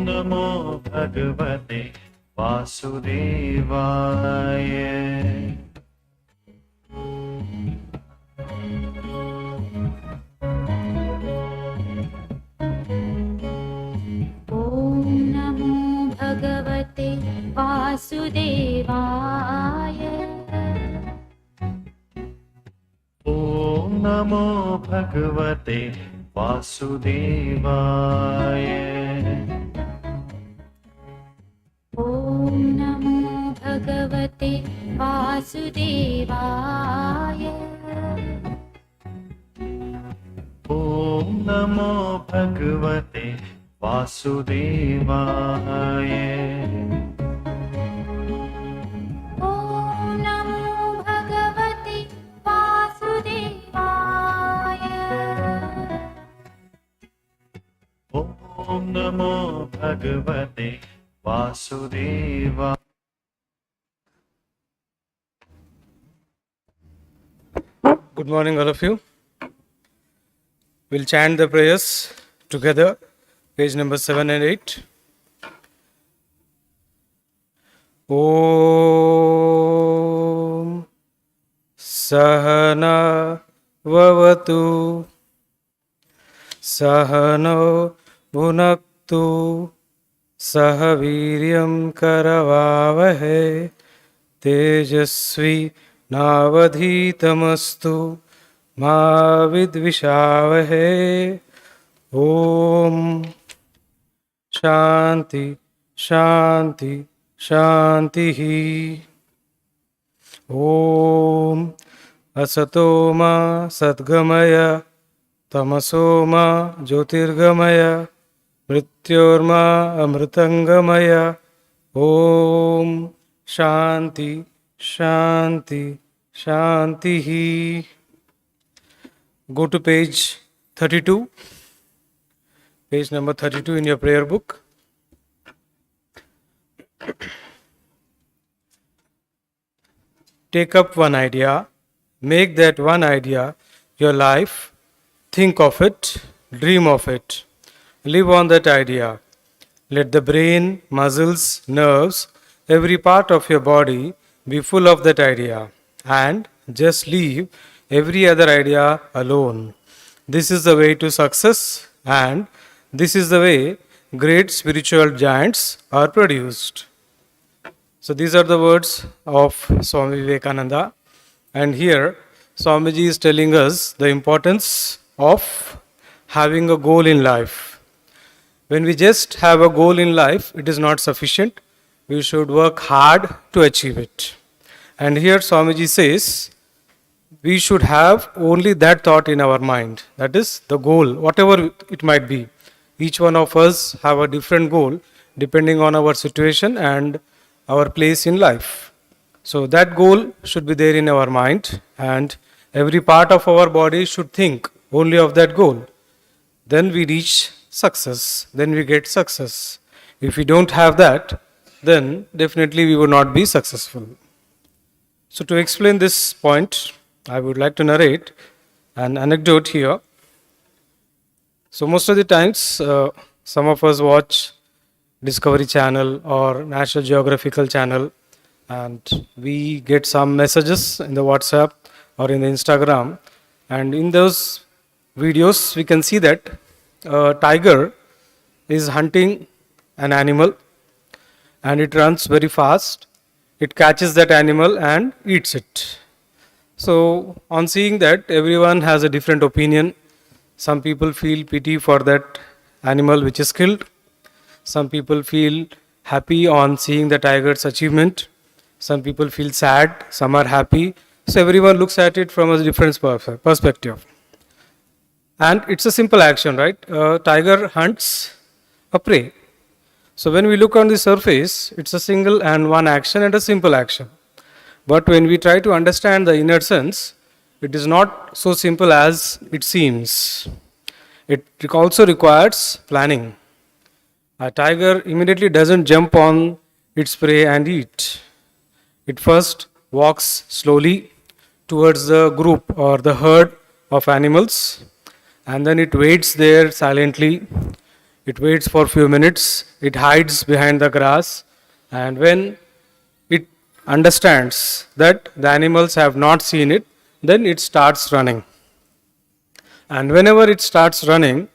नमो भगवते वासुदेवाय। नमो भगवते वासुदेवाय। नमो भगवते वासुदेवाय। नमो भगवते वासुदेवाय। नमो भगवते वासुदेवाय। नमो भगवते वासुदेवाय। नमो भगवते वासुदेवाय। Good morning, all of you. We'll chant the prayers together, page number 7 and 8. Om Sahana Vavatu Sahano Bhunaktu Sahaviryam Karavavahe Tejasvi Navadhitamastu Ma vidvishavahe. Om Shanti Shanti Shantihi. Om Asatoma Sadgamaya Tamasoma Jyotirgamaya Mrityorma Amritangamaya. Om Shanti Shanti Shantihi. Go to page 32, page number 32 in your prayer book. Take up one idea, make that one idea your life, think of it, dream of it, live on that idea. Let the brain, muscles, nerves, every part of your body be full of that idea, and just leave every other idea alone. This is the way to success, and this is the way great spiritual giants are produced. So these are the words of Swami Vivekananda, and here Swamiji is telling us the importance of having a goal in life. When we just have a goal in life, it is not sufficient. We should work hard to achieve it. And here Swamiji says, we should have only that thought in our mind. That is the goal, whatever it might be. Each one of us have a different goal depending on our situation and our place in life. So that goal should be there in our mind, and every part of our body should think only of that goal. Then we reach success, then we get success. If we don't have that, then definitely we will not be successful. So to explain this point, I would like to narrate an anecdote here. So most of the times, some of us watch Discovery Channel or National Geographical Channel, and we get some messages in the WhatsApp or in the Instagram, and in those videos we can see that a tiger is hunting an animal, and it runs very fast. It catches that animal and eats it. So on seeing that, everyone has a different opinion. Some people feel pity for that animal which is killed. Some people feel happy on seeing the tiger's achievement. Some people feel sad, some are happy. So everyone looks at it from a different perspective. And it's a simple action, right? A tiger hunts a prey. So when we look on the surface, it's a single and one action and a simple action. But when we try to understand the inner sense, it is not so simple as it seems. It also requires planning. A tiger immediately doesn't jump on its prey and eat. It first walks slowly towards the group or the herd of animals, and then it waits there silently. It waits for a few minutes, it hides behind the grass, and when it understands that the animals have not seen it, then it starts running. And whenever it starts running,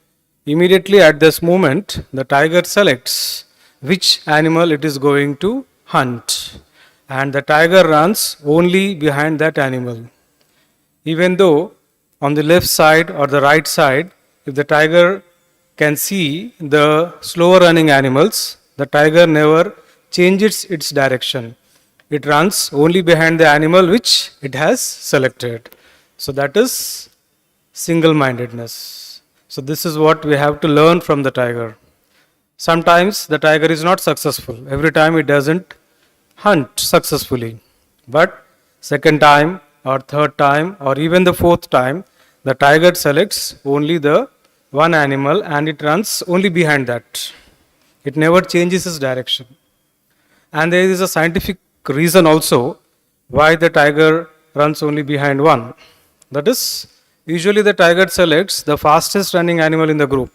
immediately at this moment, the tiger selects which animal it is going to hunt. And the tiger runs only behind that animal. Even though on the left side or the right side, if the tiger can see the slower running animals, the tiger never changes its direction. It runs only behind the animal which it has selected. So that is single mindedness. So this is what we have to learn from the tiger. Sometimes the tiger is not successful. Every time it doesn't hunt successfully. But second time or third time or even the fourth time, the tiger selects only the one animal and it runs only behind that. It never changes its direction. And there is a scientific reason also why the tiger runs only behind one. That is, usually the tiger selects the fastest running animal in the group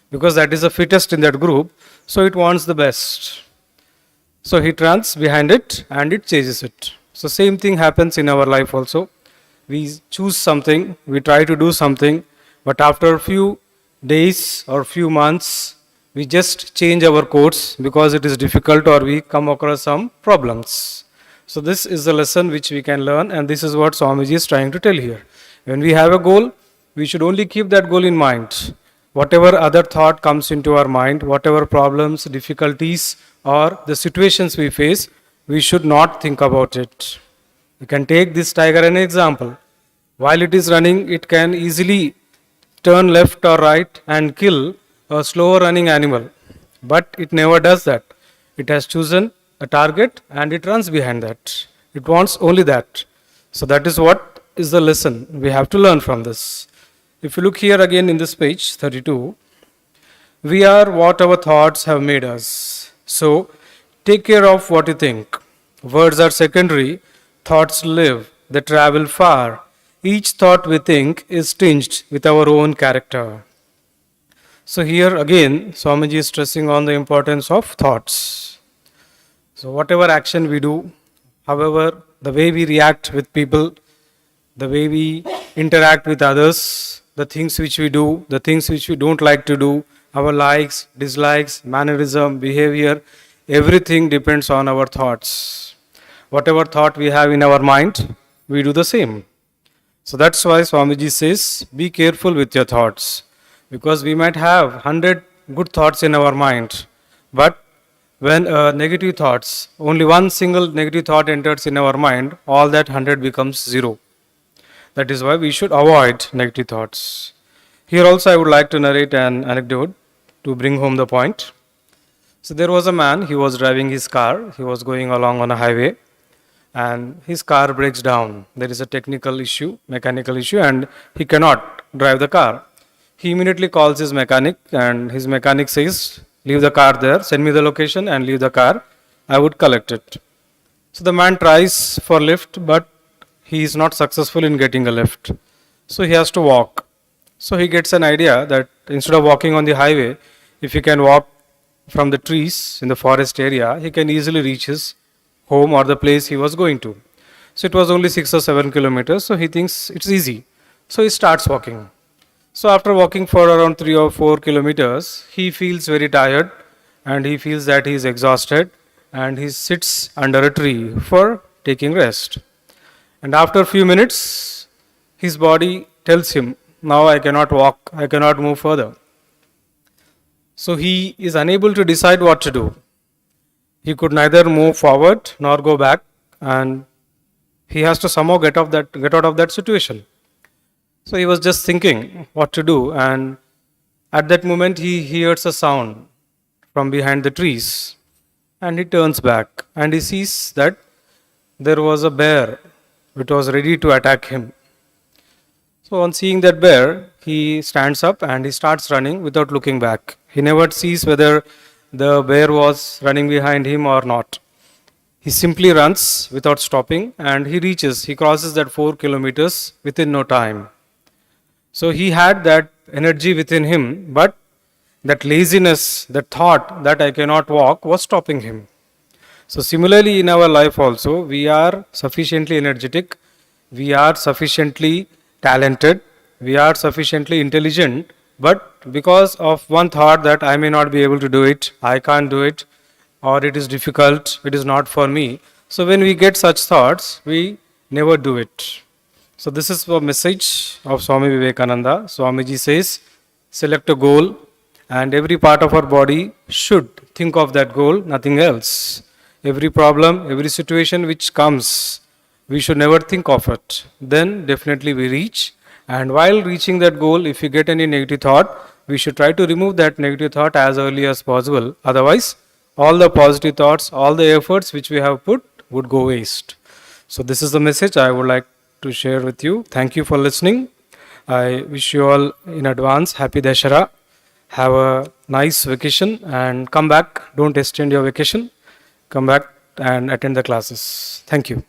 because that is the fittest in that group, so it wants the best. So it runs behind it and it chases it. So same thing happens in our life also. We choose something, we try to do something, but after a few days or few months, we just change our course because it is difficult or we come across some problems. So this is the lesson which we can learn, and this is what Swamiji is trying to tell here. When we have a goal, we should only keep that goal in mind. Whatever other thought comes into our mind, whatever problems, difficulties, or the situations we face, we should not think about it. You can take this tiger an example. While it is running, it can easily turn left or right and kill a slower running animal. But it never does that. It has chosen a target and it runs behind that. It wants only that. So that is what is the lesson we have to learn from this. If you look here again in this page 32, we are what our thoughts have made us. So take care of what you think. Words are secondary, thoughts live, they travel far. Each thought we think is tinged with our own character. So here again, Swamiji is stressing on the importance of thoughts. So whatever action we do, however, the way we react with people, the way we interact with others, the things which we do, the things which we don't like to do, our likes, dislikes, mannerism, behavior, everything depends on our thoughts. Whatever thought we have in our mind, we do the same. So that's why Swamiji says, be careful with your thoughts. Because we might have 100 good thoughts in our mind, but when negative thoughts, only one single negative thought enters in our mind, all that 100 becomes zero. That is why we should avoid negative thoughts. Here also I would like to narrate an anecdote to bring home the point. So there was a man, he was driving his car, he was going along on a highway and his car breaks down. There is a technical issue, mechanical issue, and he cannot drive the car. He immediately calls his mechanic and his mechanic says, leave the car there, send me the location and leave the car, I would collect it. So the man tries for lift, but he is not successful in getting a lift. So he has to walk. So he gets an idea that instead of walking on the highway, if he can walk from the trees in the forest area, he can easily reach his home or the place he was going to. So it was only 6 or 7 kilometers, so he thinks it's easy. So he starts walking. So after walking for around 3 or 4 kilometers, he feels very tired and he feels that he is exhausted and he sits under a tree for taking rest. And after a few minutes, his body tells him, now I cannot walk, I cannot move further. So he is unable to decide what to do. He could neither move forward nor go back, and he has to somehow get out of that situation. So he was just thinking what to do, and at that moment he hears a sound from behind the trees and he turns back and he sees that there was a bear which was ready to attack him. So on seeing that bear, he stands up and he starts running without looking back. He never sees whether the bear was running behind him or not. He simply runs without stopping and he crosses that 4 kilometers within no time. So he had that energy within him, but that laziness, that thought that I cannot walk was stopping him. So, similarly, in our life also, we are sufficiently energetic, we are sufficiently talented, we are sufficiently intelligent, but because of one thought that I may not be able to do it, I can't do it, or it is difficult, it is not for me. So, when we get such thoughts, we never do it. So, this is the message of Swami Vivekananda. Swamiji says, select a goal, and every part of our body should think of that goal, nothing else. Every problem, every situation which comes, we should never think of it. Then definitely we reach. And while reaching that goal, if you get any negative thought, we should try to remove that negative thought as early as possible. Otherwise, all the positive thoughts, all the efforts which we have put would go waste. So, this is the message I would like to share with you. Thank you for listening. I wish you all in advance happy Dashara. Have a nice vacation and come back. Don't extend your vacation. Come back and attend the classes. Thank you.